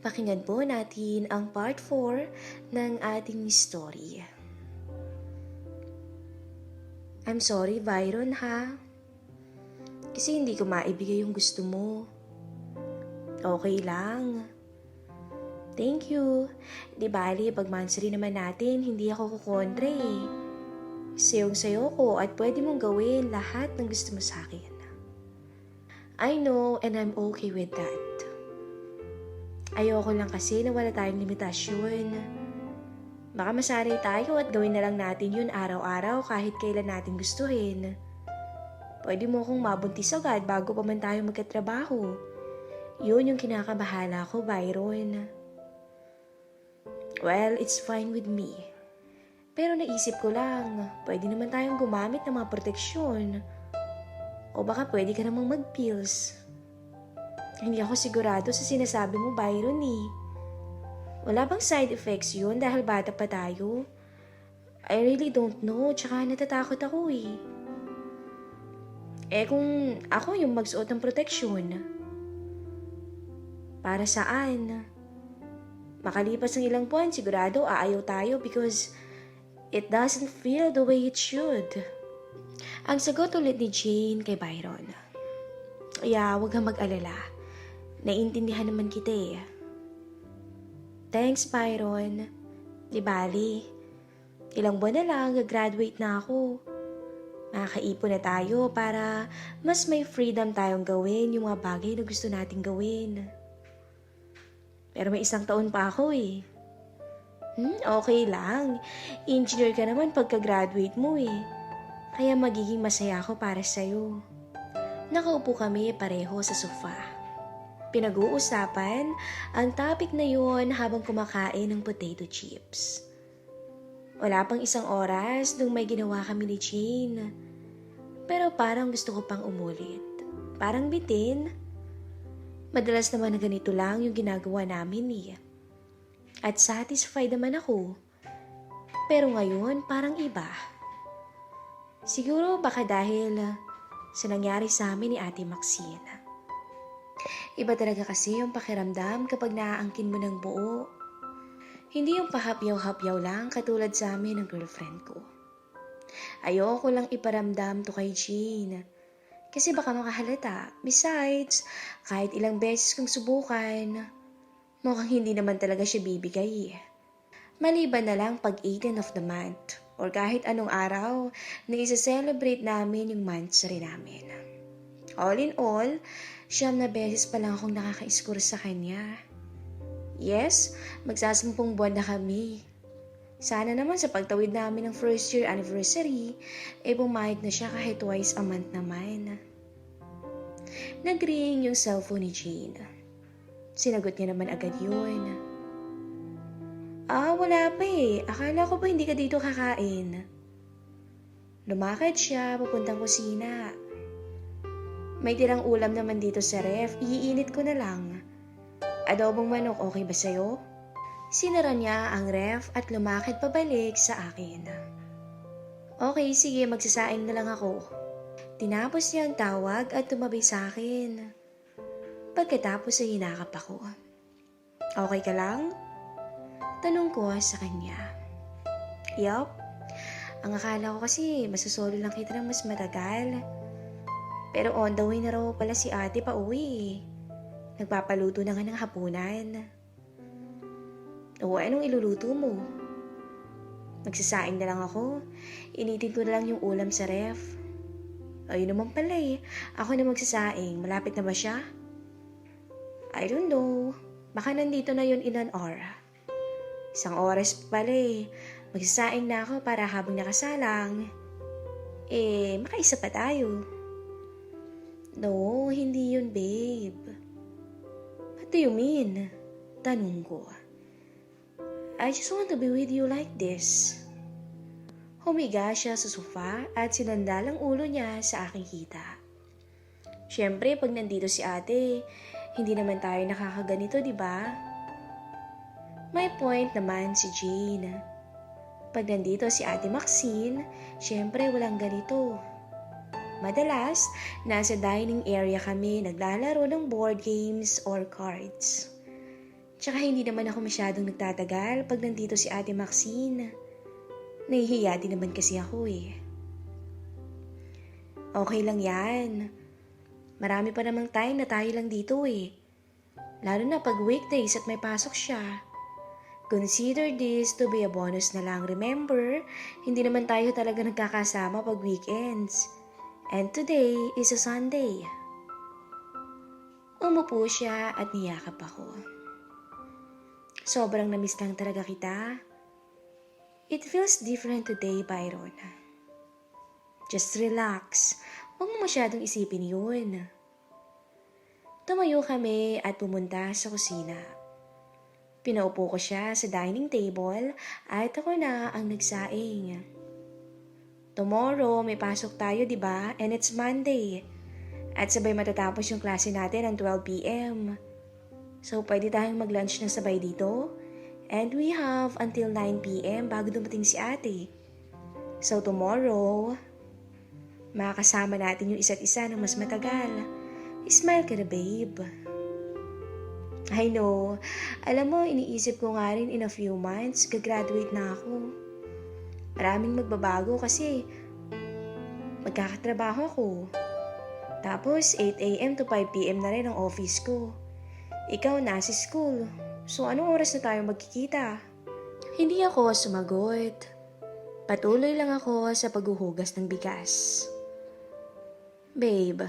Pakinggan po natin ang part 4 ng ating story. I'm sorry, Byron, ha? Kasi hindi ko maibigay yung gusto mo. Okay lang. Thank you. Di bali, pag monthly naman natin, hindi ako kukontra eh. Sayong-sayo ko at pwede mong gawin lahat ng gusto mo sa akin. I know and I'm okay with that. Ayoko lang kasi na wala tayong limitasyon. Baka masanay tayo at gawin na lang natin yun araw-araw kahit kailan natin gustuhin. Pwede mo akong mabuntis agad bago pa man tayo magkatrabaho. Yun yung kinakabahala ko, Byron. Well, it's fine with me. Pero naisip ko lang, pwede naman tayong gumamit ng mga proteksyon. O baka pwede ka namang mag-pills. Hindi ako sigurado sa sinasabi mo, Byron eh. Wala bang side effects yun dahil bata pa tayo? I really don't know, tsaka natatakot ako eh. Kung ako yung magsuot ng proteksyon, para saan? Makalipas ng ilang buwan, sigurado aayaw tayo because it doesn't feel the way it should. Ang sagot ulit ni Jane kay Byron. Huwag kang mag-alala. Naiintindihan naman kita eh. Thanks, Byron. Di bali, ilang buwan na lang, gagraduate na ako. Makakaipon na tayo para mas may freedom tayong gawin yung mga bagay na gusto nating gawin. Pero may 1 taon pa ako eh. Okay lang. Engineer ka naman pagka-graduate mo eh. Kaya magiging masaya ako para sa'yo. Nakaupo kami pareho sa sofa. Pinag-uusapan ang topic na yun habang kumakain ng potato chips. Wala pang 1 oras nung may ginawa kami ni Jane. Pero parang gusto ko pang umulit. Parang bitin. Madalas naman na ganito lang yung ginagawa namin eh. At satisfied naman ako. Pero ngayon parang iba. Siguro baka dahil sa nangyari sa amin ni Ate Maxine. Iba talaga kasi yung pakiramdam kapag naaangkin mo ng buo. Hindi yung pahapyaw-hapyaw lang katulad sa amin ng girlfriend ko. Ayoko lang iparamdam to kay Jean. Kasi baka makahalata. Besides, kahit ilang beses kong subukan, mukhang hindi naman talaga siya bibigay. Maliban na lang pag 18 of the month or kahit anong araw na isa-celebrate namin yung monthsary namin. All in all, 9 na beses pa lang akong nakaka-score sa kanya. Yes, magsa10 buwan na kami. Sana naman sa pagtawid namin ng first year anniversary, pumayag na siya kahit twice a month naman. Nag-ring yung cellphone ni Jane. Sinagot niya naman agad yun. Wala pa eh. Akala ko ba hindi ka dito kakain? Lumakad siya papuntang kusina. May tirang ulam naman dito sa ref, iinit ko na lang. Adobong manok, okay ba sa'yo? Sinara niya ang ref at lumakad pabalik sa akin. Okay, sige, magsasaing na lang ako. Tinapos niya ang tawag at tumabi sa akin. Pagkatapos ay hinakap ako. Okay ka lang? Tanong ko sa kanya. Yup. Ang akala ko kasi masasolo lang kita ng mas matagal. Pero on the way na raw pala si ate pa uwi. Nagpapaluto na nga ng hapunan. Anong iluluto mo? Magsasaing na lang ako. Initin ko na lang yung ulam sa ref. Ayun naman pala eh. Ako na magsasaing. Malapit na ba siya? I don't know. Baka nandito na yun in an hour. 1 oras pala eh. Magsasaing na ako para habang nakasalang. Makaisa pa tayo. No, hindi yun, babe. What do you mean? Tanong ko. I just want to be with you like this. Humiga siya sa sofa at sinandal ang ulo niya sa aking hita. Siyempre, pag nandito si ate, hindi naman tayo nakakaganito, di ba? May point naman si Jane. Pag nandito si Ate Maxine, siyempre walang ganito. Madalas, nasa dining area kami naglalaro ng board games or cards. Tsaka hindi naman ako masyadong nagtatagal pag nandito si Ate Maxine. Nahihiya din naman kasi ako eh. Okay lang yan. Marami pa namang time na tayo lang dito eh. Lalo na pag weekdays at may pasok siya. Consider this to be a bonus na lang. Remember, hindi naman tayo talaga nagkakasama pag weekends. And today is a Sunday. Umupo siya at niyakap ako. Sobrang namiss lang talaga kita. It feels different today, Byron. Just relax. Huwag mo masyadong isipin yun. Tumayo kami at pumunta sa kusina. Pinaupo ko siya sa dining table at ako na ang nagsaing. Tomorrow, may pasok tayo, di ba? And it's Monday. At sabay matatapos yung klase natin ng 12 p.m. So, pwede tayong mag-lunch ng sabay dito. And we have until 9 p.m. bago dumating si ate. So, tomorrow, makakasama natin yung isa't isa ng mas matagal. Smile ka na, babe. I know. Alam mo, iniisip ko nga rin in a few months, gagraduate na ako. Maraming magbabago kasi magkakatrabaho ako. Tapos, 8 a.m. to 5 p.m. na rin ang office ko. Ikaw nasa school. So, anong oras na tayo magkikita? Hindi ako sumagot. Patuloy lang ako sa paghuhugas ng bigas. Babe,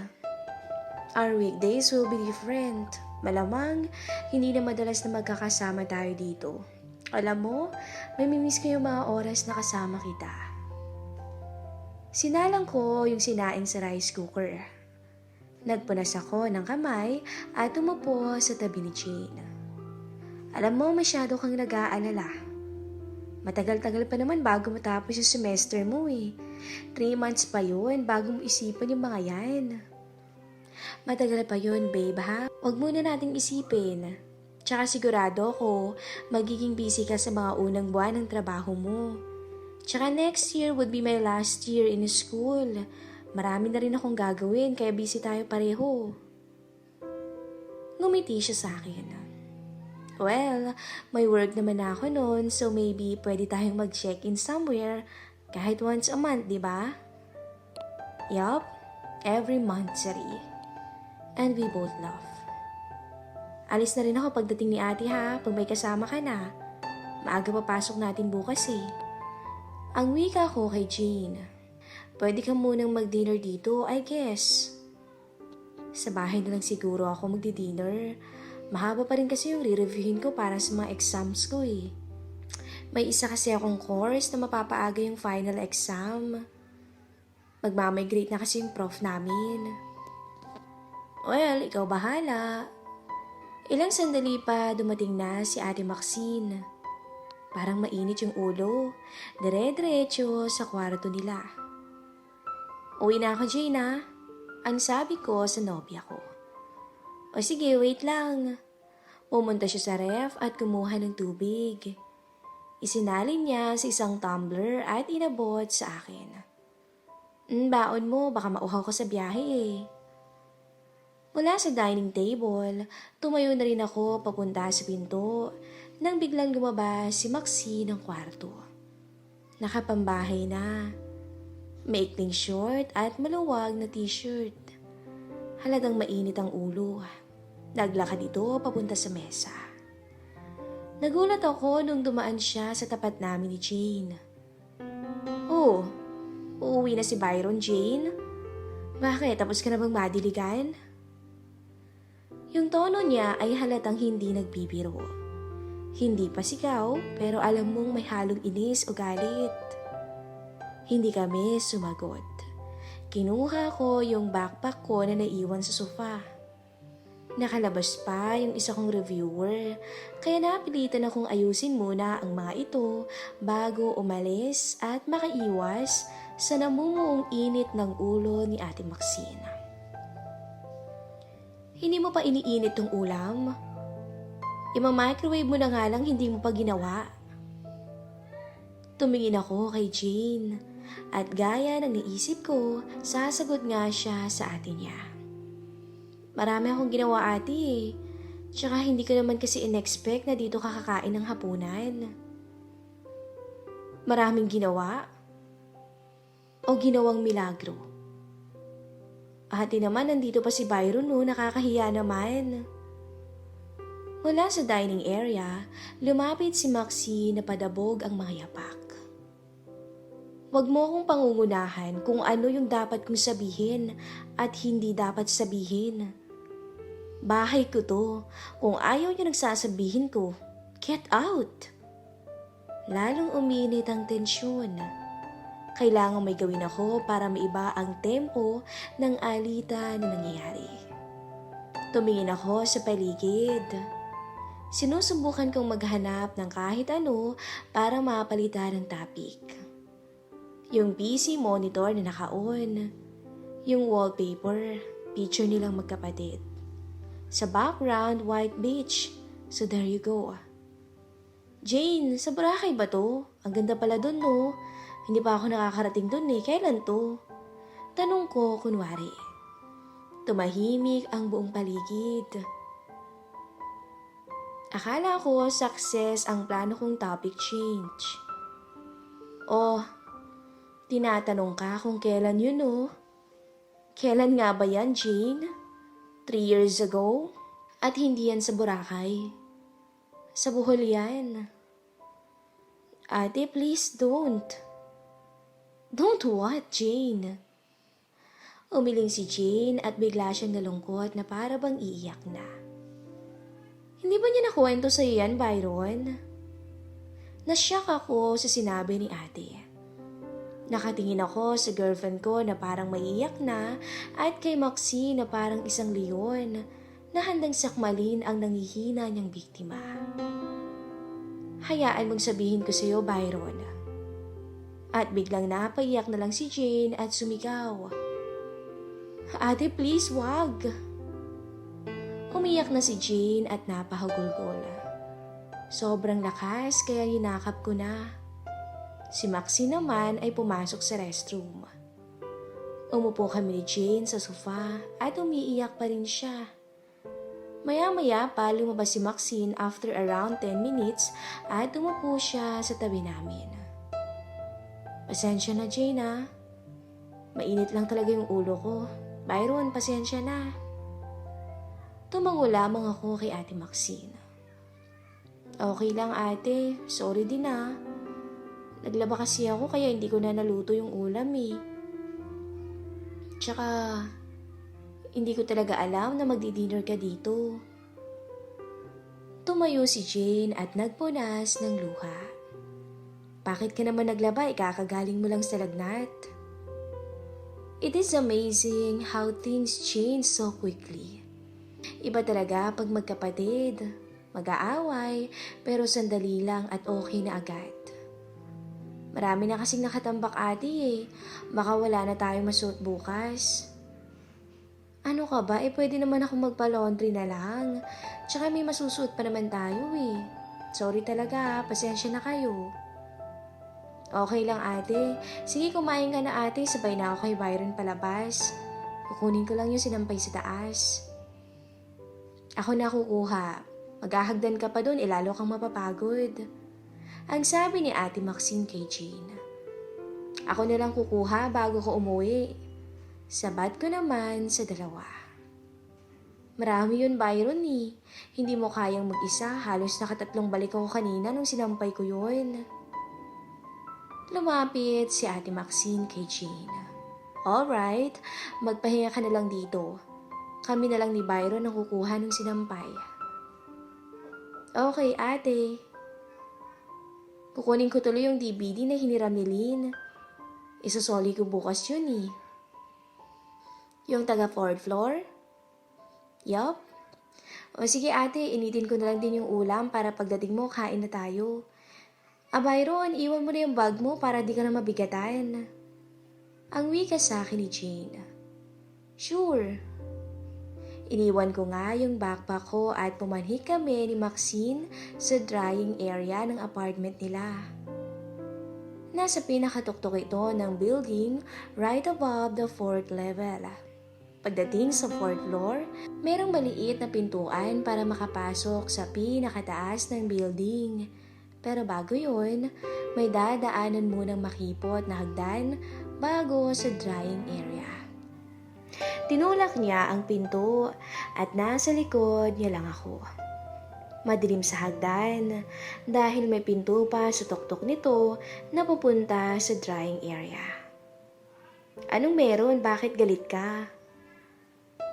our weekdays will be different. Malamang, hindi na madalas na magkakasama tayo dito. Alam mo, may mimiss ko yung mga oras na kasama kita. Sinalang ko yung sinaing sa rice cooker. Nagpunas ako ng kamay at umupo sa tabi ni Jane. Alam mo, masyado kang nag-aalala. Matagal-tagal pa naman bago matapos yung semester mo eh. 3 months pa yun bago mo isipan yung mga yan. Matagal pa yun, babe ha? Huwag muna nating isipin. Tsaka sigurado ako, magiging busy ka sa mga unang buwan ng trabaho mo. Tsaka next year would be my last year in school. Marami na rin akong gagawin kaya busy tayo pareho. Ngumiti siya sa akin. Well, may work naman ako noon so maybe pwede tayong mag-check-in somewhere kahit once a month, di ba? Yup, every month, Sari. And we both love. Alis na rin ako pagdating ni ate ha, pag may kasama ka na. Maaga papasok natin bukas eh. Ang wika ko kay Jane, pwede ka munang mag-dinner dito, I guess. Sa bahay na lang siguro ako magdi-dinner. Mahaba pa rin kasi yung re-reviewin ko para sa mga exams ko eh. May isa kasi akong course na mapapaaga yung final exam. Magmamigrate na kasi yung prof namin. Well, ikaw bahala. Ilang sandali pa dumating na si Ate Maxine. Parang mainit yung ulo. Dire-diretso sa kwarto nila. Uwi na ako, Jane ha? Ang sabi ko sa nobya ko. O sige, wait lang. Pumunta siya sa ref at kumuha ng tubig. Isinalin niya sa isang tumbler at inabot sa akin. Baon mo, baka mauhaw ko sa biyahe eh. Mula sa dining table, tumayo na rin ako papunta sa pinto nang biglang lumabas si Maxine ng kwarto. Nakapambahay na. Maikling short at maluwag na t-shirt. Halagang mainit ang ulo. Naglakad ito papunta sa mesa. Nagulat ako nung dumaan siya sa tapat namin ni Jane. Oh, uuwi na si Byron, Jane? Bakit? Tapos ka na bang madiligan? Yung tono niya ay halatang hindi nagbibiro. Hindi pa sigaw, pero alam mong may halong inis o galit. Hindi kami sumagot. Kinuha ko yung backpack ko na naiwan sa sofa. Nakalabas pa yung isa kong reviewer, kaya napilitan akong ayusin muna ang mga ito bago umalis at makaiwas sa namumuong init ng ulo ni Ate Maxine. Hindi mo pa iniinit tong ulam? Ima-microwave mo na nga lang, hindi mo pa ginawa. Tumingin ako kay Jane at gaya ng naisip ko, sasagot nga siya sa ate niya. Marami akong ginawa ate eh. Tsaka hindi ko naman kasi in-expect na dito kakakain ng hapunan. Maraming ginawa o ginawang milagro. Ate naman, nandito pa si Byron no, nakakahiya naman. Mula sa dining area, lumapit si Maxine na padabog ang mga yapak. Huwag mo akong pangungunahan kung ano yung dapat kong sabihin at hindi dapat sabihin. Bahay ko to. Kung ayaw niyo nagsasabihin ko, get out! Lalong uminit ang tensyon. Kailangan may gawin ako para maiba ang tempo ng alita na nangyayari. Tumingin ako sa paligid. Sinusubukan kong maghanap ng kahit ano para mapalitan ng topic. Yung PC monitor na naka-on. Yung wallpaper, picture nilang magkapatid. Sa background, white beach. So there you go. Jane, sa Boracay ba to? Ang ganda pala dun no. Hindi pa ako nakakarating dun eh. Kailan to? Tanong ko kunwari. Tumahimik ang buong paligid. Akala ko success ang plano kong topic change. Oh, tinatanong ka kung kailan yun no? Kailan nga ba yan, Jane? 3 years ago? At hindi yan sa Boracay. Sa Bohol yan. Ate, please don't. Don't what, Jane? Umiling si Jane at bigla siyang nalungkot na para bang iiyak na. Hindi ba niya nakuwento sa iyo yan, Byron? Nasyak ako sa sinabi ni ate. Nakatingin ako sa girlfriend ko na parang maiiyak na at kay Maxine na parang isang leon na handang sakmalin ang nangihina niyang biktima. Hayaan mong sabihin ko sa iyo, Byron. At biglang napaiyak na lang si Jane at sumigaw. Ate, please, wag. Umiyak na si Jane at napahagulgol. Sobrang lakas kaya yinakap ko na. Si Maxine naman ay pumasok sa restroom. Umupo kami ni Jane sa sofa at umiiyak pa rin siya. Maya-maya pa lumabas si Maxine after around 10 minutes at umupo siya sa tabi namin. Pasensya na, Jane ah. Mainit lang talaga yung ulo ko. Byron, pasensya na. Tumango lamang ako kay Ate Maxine. Okay lang ate, sorry din ah. Naglaba kasi ako kaya hindi ko na naluto yung ulam eh. Tsaka, hindi ko talaga alam na magdi-dinner ka dito. Tumayo si Jane at nagpunas ng luha. Bakit ka naman naglaba? Ikakagaling mo lang sa lagnat. It is amazing how things change so quickly. Iba talaga pag magkapatid, mag-aaway, pero sandali lang at okay na agad. Marami na kasing nakatambak ate eh, baka wala na tayong masuot bukas. Ano ka ba? Pwede naman ako magpa-laundry na lang. Tsaka may masusuot pa naman tayo eh. Sorry talaga, pasensya na kayo. Okay lang ate. Sige, kumain ka na ate, sabay na ako kay Byron palabas. Kukunin ko lang yung sinampay sa taas. Ako na kukuha. Maghahagdan ka pa dun, lalo kang mapapagod. Ang sabi ni Ate Maxine kay Jane. Ako na lang kukuha bago ko umuwi. Sabat ko naman sa dalawa. Marami yun, Byron eh. Hindi mo kayang mag-isa, halos nakatatlong balik ako kanina nung sinampay ko yun. Lumapit si Ate Maxine kay Jane. Alright, magpahinga ka na lang dito. Kami na lang ni Byron ang kukuha ng sinampay. Okay, ate. Kukunin ko tuloy yung DVD na hiniram ni Lynn. Isasoli ko bukas yun eh. Yung taga 4th floor? Yup. O sige ate, initin ko na lang din yung ulam para pagdating mo, kain na tayo. Byron, iwan mo na yung bag mo para di ka na mabigatan. Ang wika sa akin ni Jane. Sure. Iniwan ko nga yung backpack ko at pumanhik kami ni Maxine sa drying area ng apartment nila. Nasa pinakatuktok ito ng building right above the 4th level. Pagdating sa fourth floor, merong maliit na pintuan para makapasok sa pinakataas ng building. Pero bago yun, may dadaanan munang makipot na hagdan bago sa drying area. Tinulak niya ang pinto at nasa likod niya lang ako. Madilim sa hagdan dahil may pinto pa sa tuktok nito na pupunta sa drying area. Anong meron? Bakit galit ka?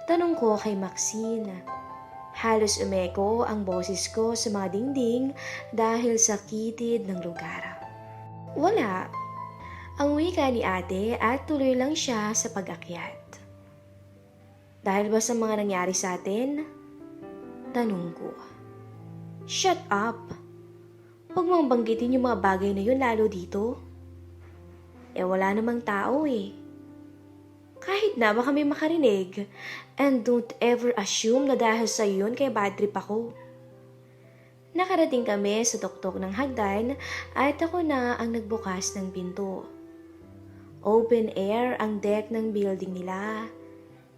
Tanong ko kay Maxine. Halos umeko ang boses ko sa mga dingding dahil sa kitid ng lugar. Wala. Ang wika ni ate at tuloy lang siya sa pag-akyat. Dahil ba sa mga nangyari sa atin? Tanong ko. Shut up! Huwag mong banggitin yung mga bagay na yun lalo dito. Wala namang tao eh. Kahit na baka may makarinig. And don't ever assume na dahil sa yun kaya bad trip ako. Nakarating kami sa tuktok ng hagdan at ako na ang nagbukas ng pinto. Open air ang deck ng building nila.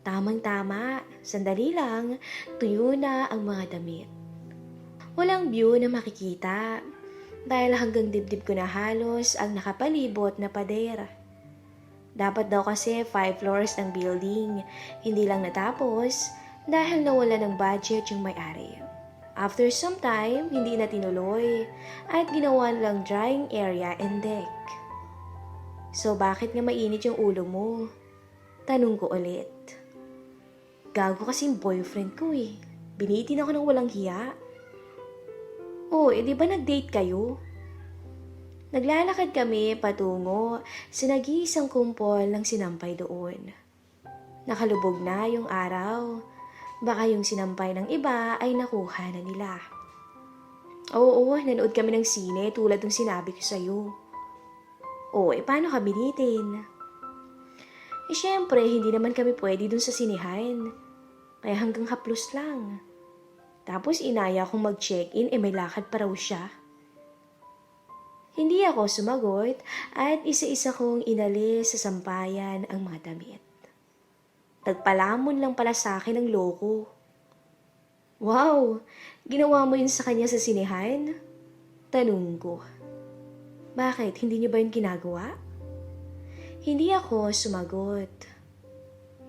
Tamang-tama, sandali lang, tuyo na ang mga damit. Walang view na makikita dahil hanggang dibdib ko na halos ang nakapalibot na pader. Dapat daw kasi 5 floors ng building, hindi lang natapos dahil nawala ng budget yung may-ari. After some time, hindi na tinuloy at ginawa lang drying area and deck. So bakit nga mainit yung ulo mo? Tanong ko ulit. Gago kasing boyfriend ko eh. Binitin ako ng walang hiya. Di ba nag-date kayo? Naglalakad kami patungo sa nag-iisang kumpol ng sinampay doon. Nakalubog na yung araw. Baka yung sinampay ng iba ay nakuha na nila. Oo, nanood kami ng sine tulad ng sinabi ko sa'yo. Paano ka binitin? Syempre, hindi naman kami pwede dun sa sinihan. Kaya hanggang haplos lang. Tapos inaya kong mag-check-in, may lakad pa raw siya. Hindi ako sumagot at isa-isa kong inalis sa sampayan ang mga damit. Nagpalamon lang pala sa akin ang loko. Wow, ginawa mo yun sa kanya sa sinihan? Tanong ko. Bakit, hindi niyo ba yun ginagawa? Hindi ako sumagot.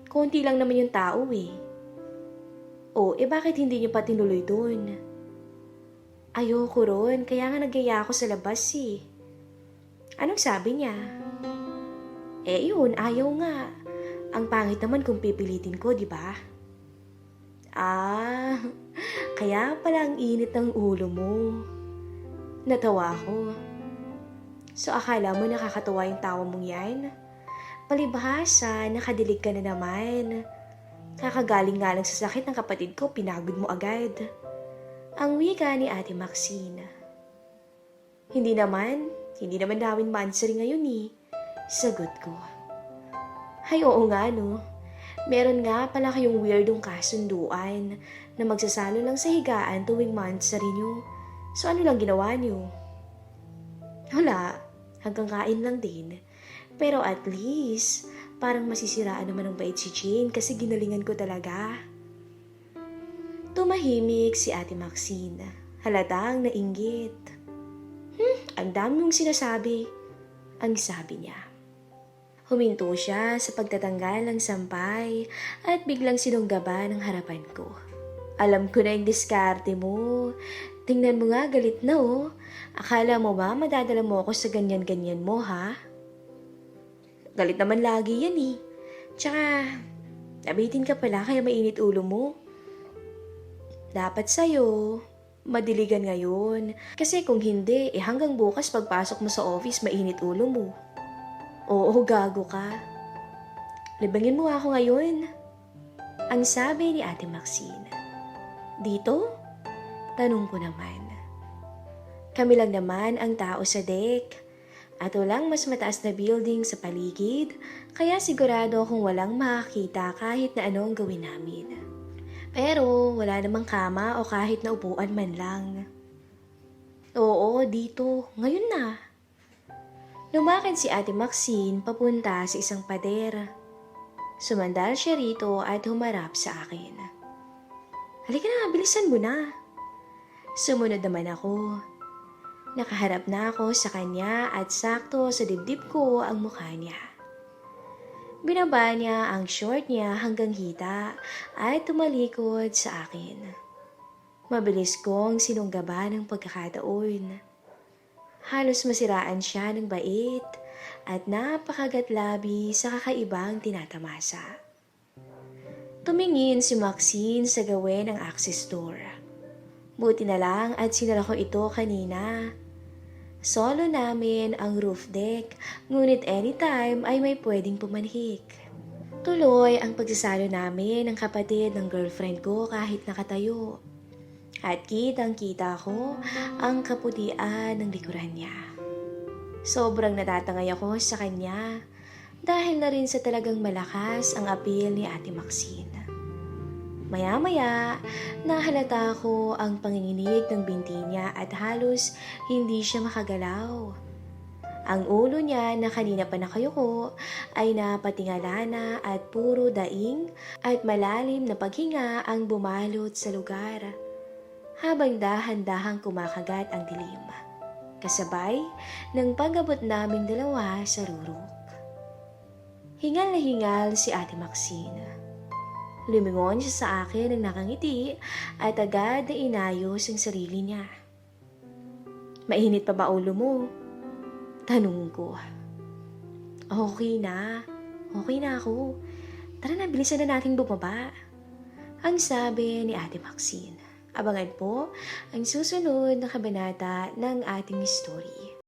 Konti lang naman yung tao eh. Bakit hindi niyo pa tinuloy dun? Ayoko ron, kaya nga nagaya ako sa labas eh. Anong sabi niya? Yun, ayaw nga. Ang pangit naman kung pipilitin ko, di ba? Kaya pala ang init ng ulo mo. Natawa ako. So akala mo nakakatawa yung tawa mong yan? Palibhasa, nakadilig ka na naman. Kakagaling nga lang sa sakit ng kapatid ko, pinagod mo agad. Ang wika ni Ate Maxine. Hindi naman dawin mansari ngayon eh. Sagot ko. Ay oo nga no. Meron nga pala kayong weirdong kasunduan na magsasalo lang sa higaan tuwing mansari nyo. So ano lang ginawa nyo? Wala, hanggang kain lang din. Pero at least, parang masisiraan naman ng bait si Jane kasi ginalingan ko talaga. Tumahimik si Ate Maxine. Halatang nainggit. Ang dami mong sinasabi, ang sabi niya. Huminto siya sa pagtatanggal ng sampay at biglang sinunggaba ng harapan ko. Alam ko na yung diskarte mo. Tingnan mo nga, galit na oh. Akala mo ba madadala mo ako sa ganyan-ganyan mo ha? Galit naman lagi yan eh. Tsaka, nabitin ka pala kaya mainit ulo mo. Dapat sa'yo, madiligan ngayon. Kasi kung hindi, hanggang bukas pagpasok mo sa office, mainit ulo mo. Oo, gago ka. Libangin mo ako ngayon. Ang sabi ni Ate Maxine. Dito? Tanong ko naman. Kami lang naman ang tao sa deck. At walang mas mataas na building sa paligid, kaya sigurado akong walang makakita kahit na anong gawin namin. Pero wala namang kama o kahit na upuan man lang. Oo, dito. Ngayon na. Lumakad si Ate Maxine papunta sa isang pader. Sumandal siya rito at humarap sa akin. Halika na, bilisan mo na. Sumunod naman ako. Nakaharap na ako sa kanya at sakto sa dibdib ko ang mukha niya. Binaba niya ang short niya hanggang hita at tumalikod sa akin. Mabilis kong sinunggaban ng pagkakataon. Halos masiraan siya ng bait at napakagatlabi sa kakaibang tinatamasa. Tumingin si Maxine sa gawin ng access door. Buti na lang at sinara ko ito kanina. Solo namin ang roof deck, ngunit anytime ay may pwedeng pumanhik. Tuloy ang pagsasalo namin ng kapatid ng girlfriend ko kahit nakatayo. At kitang-kita ko ang kaputian ng likuran niya. Sobrang natatangay ako sa kanya dahil na rin sa talagang malakas ang appeal ni Ate Maxine. Maya-maya, nahalata ko ang panginginig ng binti niya at halos hindi siya makagalaw. Ang ulo niya na kanina pa nakayuko ay napatingala na at puro daing at malalim na paghinga ang bumalot sa lugar. Habang dahan-dahang kumakagat ang dilim. Kasabay ng pag-abot naming dalawa sa rurok. Hingal na hingal si Ate Maxine. Lumingon siya sa akin ng nakangiti at agad na inayos ang sarili niya. Mainit pa ba ulo mo? Tanong ko. Okay na ako. Tara na, bilisan na nating bumaba. Ang sabi ni Ate Maxine. Abangan po ang susunod na kabanata ng ating story.